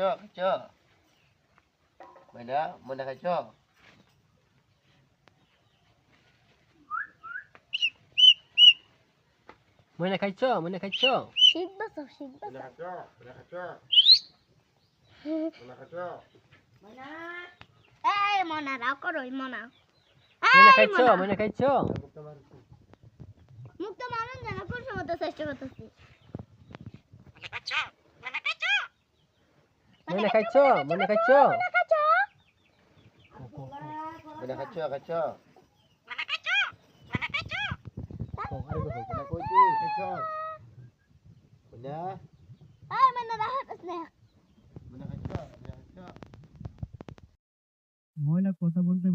kaca. Mana kaca. Mana kaca. শিখবা সব শিখবা Mana kaca. এই মনা রাও করো মনা Mana kaca. মুখ তো মানুন জানা কোন সময় তো চেষ্টা করতেছি Mana kaca. Mana kaca. Mana kunci kaca. Mana? এই মনা রাহত আছে Mana kaca. মহিলা কথা বলতে